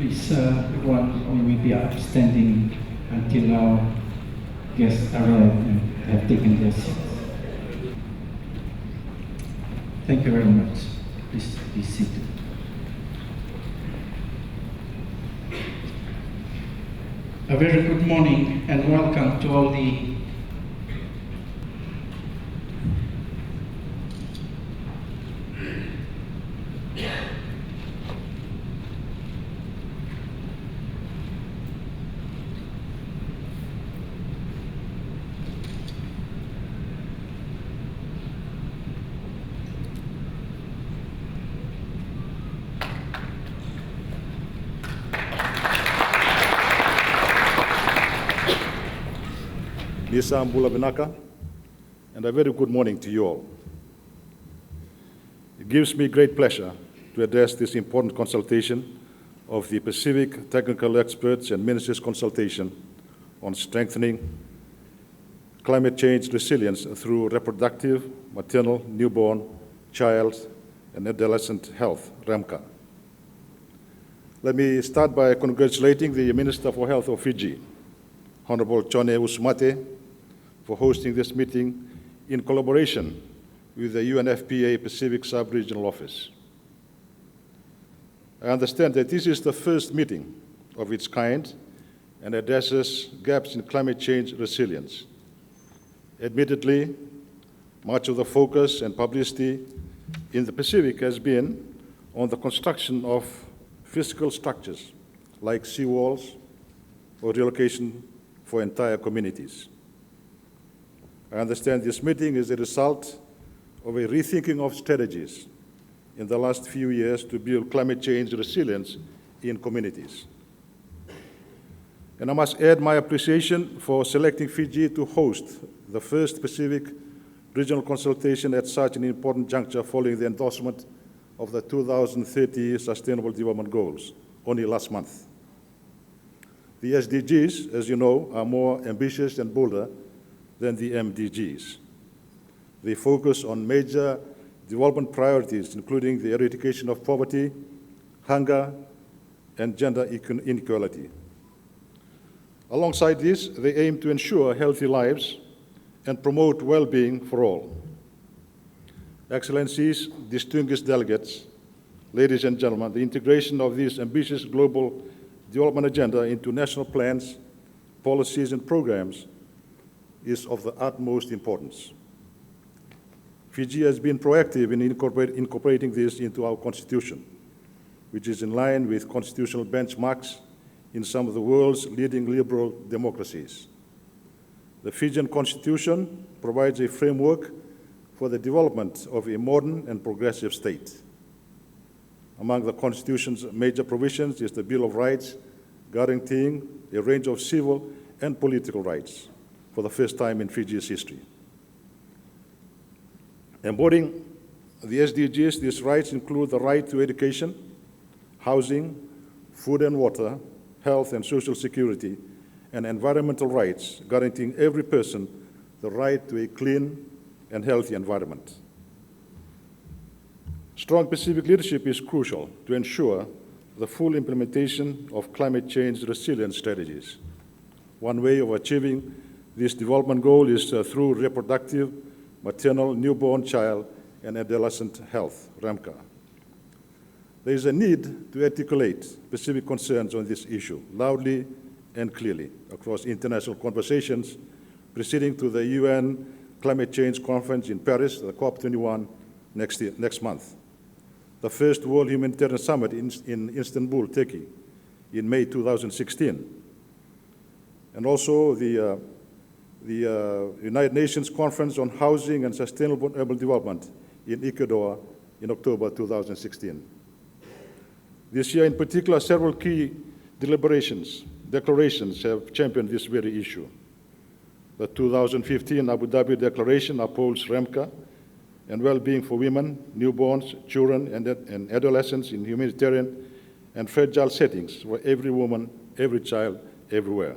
Please, everyone, we will be standing until our guests arrive and have taken their seats. Thank you very much. Please be seated. A very good morning and welcome to all the Nisa Mbula Binaka, and a very good morning to you all. It gives me great pleasure to address this important consultation of the Pacific Technical Experts and Ministers Consultation on strengthening climate change resilience through reproductive, maternal, newborn, child, and adolescent health, REMCA. Let me start by congratulating the Minister for Health of Fiji, Honorable Chone Usumate, for hosting this meeting in collaboration with the UNFPA Pacific Sub-Regional Office. I understand that this is the first meeting of its kind and addresses gaps in climate change resilience. Admittedly, much of the focus and publicity in the Pacific has been on the construction of physical structures like seawalls or relocation for entire communities. I understand this meeting is a result of a rethinking of strategies in the last few years to build climate change resilience in communities. And I must add my appreciation for selecting Fiji to host the first Pacific regional consultation at such an important juncture following the endorsement of the 2030 Sustainable Development Goals only last month. The SDGs, as you know, are more ambitious and bolder than the MDGs. They focus on major development priorities, including the eradication of poverty, hunger, and gender inequality. Alongside this, they aim to ensure healthy lives and promote well-being for all. Excellencies, distinguished delegates, ladies and gentlemen, the integration of this ambitious global development agenda into national plans, policies, and programs is of the utmost importance. Fiji has been proactive in incorporating this into our constitution, which is in line with constitutional benchmarks in some of the world's leading liberal democracies. The Fijian constitution provides a framework for the development of a modern and progressive state. Among the Constitution's major provisions is the Bill of Rights, guaranteeing a range of civil and political rights for the first time in Fiji's history. Embodying the SDGs, these rights include the right to education, housing, food and water, health and social security, and environmental rights, guaranteeing every person the right to a clean and healthy environment. Strong Pacific leadership is crucial to ensure the full implementation of climate change resilience strategies. One way of achieving this development goal is through reproductive, maternal, newborn, child, and adolescent health, REMCA. There is a need to articulate Pacific concerns on this issue loudly and clearly across international conversations proceeding to the UN Climate Change Conference in Paris, the COP21, next month. The first World Humanitarian Summit in Istanbul, Turkey, in May 2016. And also the United Nations Conference on Housing and Sustainable Urban Development in Ecuador in October 2016. This year in particular, several key declarations have championed this very issue. The 2015 Abu Dhabi Declaration upholds REMCA and well-being for women, newborns, children, and adolescents in humanitarian and fragile settings for every woman, every child, everywhere.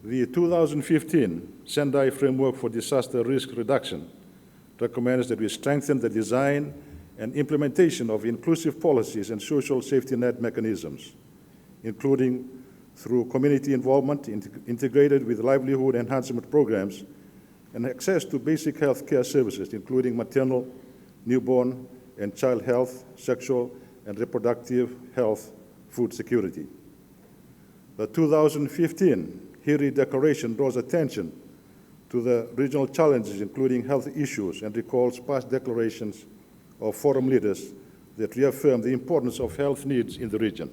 The 2015 Sendai Framework for Disaster Risk Reduction recommends that we strengthen the design and implementation of inclusive policies and social safety net mechanisms, including through community involvement integrated with livelihood enhancement programs and access to basic health care services, including maternal, newborn, and child health, sexual and reproductive health, food security. The 2015 Hiri Declaration draws attention to the regional challenges, including health issues, and recalls past declarations of forum leaders that reaffirm the importance of health needs in the region.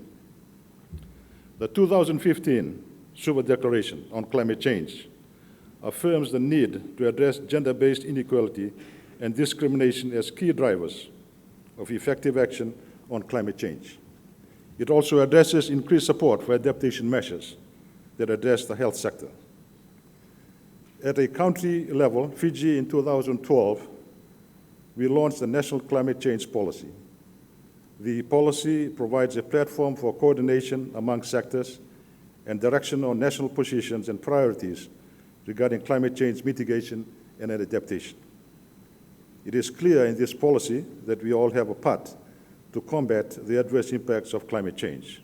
The 2015 Suva Declaration on Climate Change affirms the need to address gender-based inequality and discrimination as key drivers of effective action on climate change. It also addresses increased support for adaptation measures that address the health sector. At a country level, Fiji in 2012, we launched the National Climate Change Policy. The policy provides a platform for coordination among sectors and direction on national positions and priorities regarding climate change mitigation and adaptation. It is clear in this policy that we all have a part to combat the adverse impacts of climate change.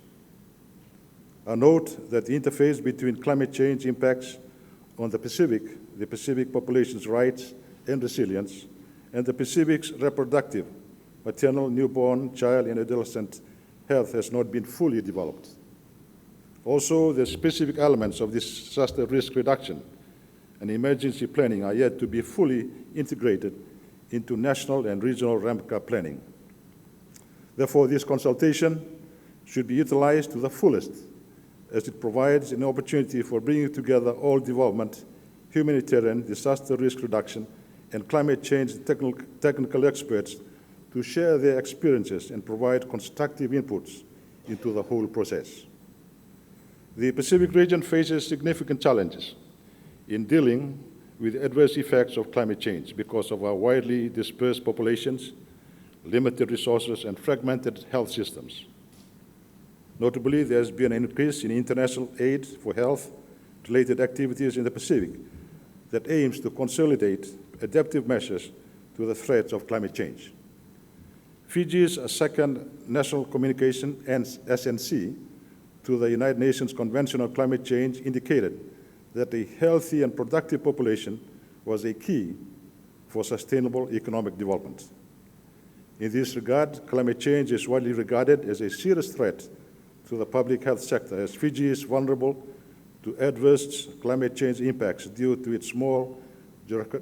I note that the interface between climate change impacts on the Pacific population's rights and resilience, and the Pacific's reproductive, maternal, newborn, child, and adolescent health has not been fully developed. Also, the specific elements of disaster risk reduction and emergency planning are yet to be fully integrated into national and regional RAMCA planning. Therefore, this consultation should be utilized to the fullest, as it provides an opportunity for bringing together all development, humanitarian, disaster risk reduction, and climate change technical experts to share their experiences and provide constructive inputs into the whole process. The Pacific region faces significant challenges in dealing with the adverse effects of climate change because of our widely dispersed populations, limited resources, and fragmented health systems. Notably, there has been an increase in international aid for health-related activities in the Pacific that aims to consolidate adaptive measures to the threats of climate change. Fiji's second national communication, SNC, to the United Nations Convention on Climate Change indicated that a healthy and productive population was a key for sustainable economic development. In this regard, climate change is widely regarded as a serious threat to the public health sector, as Fiji is vulnerable to adverse climate change impacts due to its small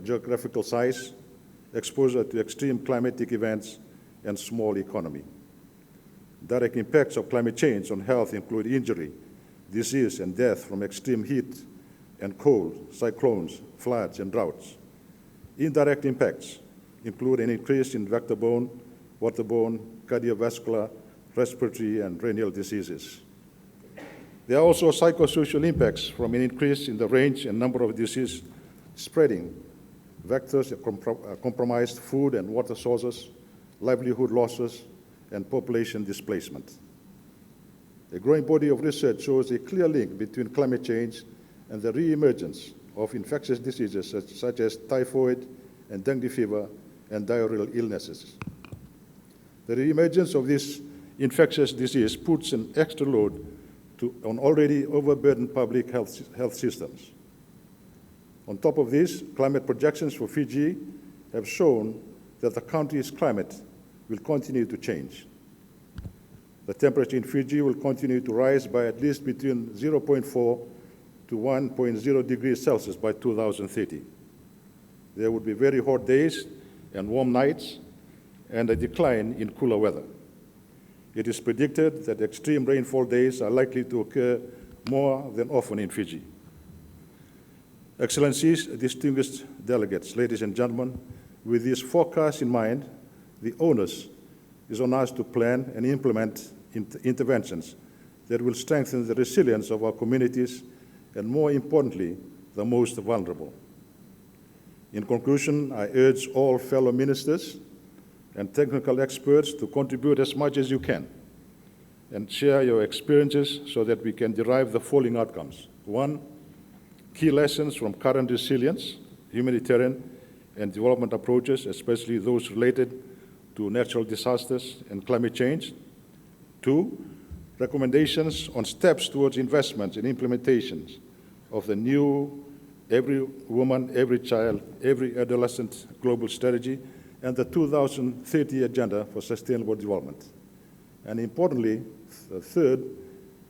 geographical size, exposure to extreme climatic events, and small economy. Direct impacts of climate change on health include injury, disease, and death from extreme heat and cold, cyclones, floods, and droughts. Indirect impacts include an increase in vector-borne, waterborne, cardiovascular, respiratory, and renal diseases. There are also psychosocial impacts from an increase in the range and number of disease spreading, vectors, compromised food and water sources, livelihood losses, and population displacement. A growing body of research shows a clear link between climate change and the re-emergence of infectious diseases such as typhoid and dengue fever and diarrheal illnesses. The re-emergence of this infectious disease puts an extra load on already overburdened public health systems. On top of this, climate projections for Fiji have shown that the country's climate will continue to change. The temperature in Fiji will continue to rise by at least between 0.4 to 1.0 degrees Celsius by 2030. There would be very hot days and warm nights, and a decline in cooler weather. It is predicted that extreme rainfall days are likely to occur more than often in Fiji. Excellencies, distinguished delegates, ladies and gentlemen, with this forecast in mind, the onus is on us to plan and implement interventions that will strengthen the resilience of our communities and, more importantly, the most vulnerable. In conclusion, I urge all fellow ministers and technical experts to contribute as much as you can and share your experiences so that we can derive the following outcomes. 1, key lessons from current resilience, humanitarian, and development approaches, especially those related to natural disasters and climate change. 2, recommendations on steps towards investments and implementations of the new Every Woman, Every Child, Every Adolescent Global Strategy and the 2030 Agenda for Sustainable Development. And importantly, third,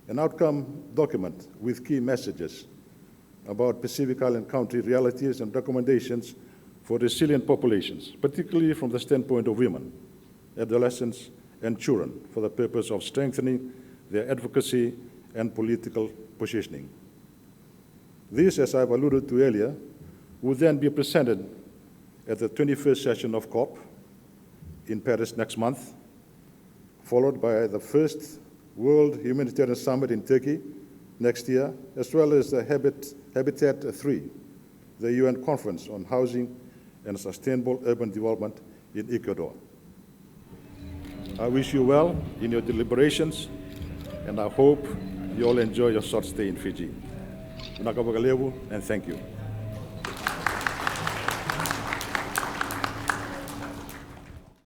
an outcome document with key messages about Pacific Island country realities and recommendations for resilient populations, particularly from the standpoint of women, adolescents, and children, for the purpose of strengthening their advocacy and political positioning. This, as I've alluded to earlier, will then be presented at the 21st session of COP in Paris next month, followed by the first World Humanitarian Summit in Turkey next year, as well as the Habitat 3, the UN Conference on Housing and Sustainable Urban Development in Ecuador. I wish you well in your deliberations, and I hope you all enjoy your short stay in Fiji. And thank you.